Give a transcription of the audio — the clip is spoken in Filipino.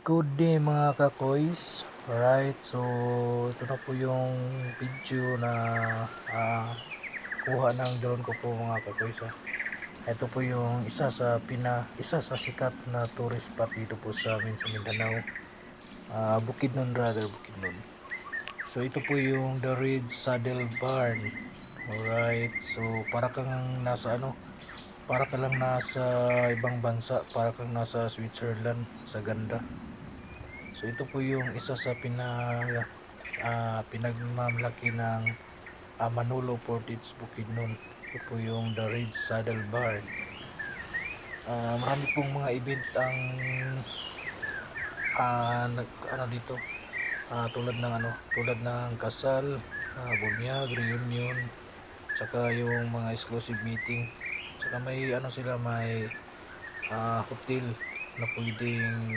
Good day mga kakoys. Alright, so ito na po yung video na kuha ng drone ko po mga kakoys. Ito po yung isa sa sikat na tourist spot dito po sa amin sa Mindanao. Bukidnon rather, Bukidnon. So ito po yung The Red Saddle Barn. Alright, so para kang nasa para ka lang nasa ibang bansa, para kang nasa Switzerland sa ganda. So ito po yung isa sa pinagmamalaki ng Manolo Portage Bukidnon. Ito po yung The Red Saddle Barn. Marami pong mga event ang dito, tulad ng kasal, bunyag, reunion, tsaka yung mga exclusive meeting. Tsaka may may hotel na pwedeng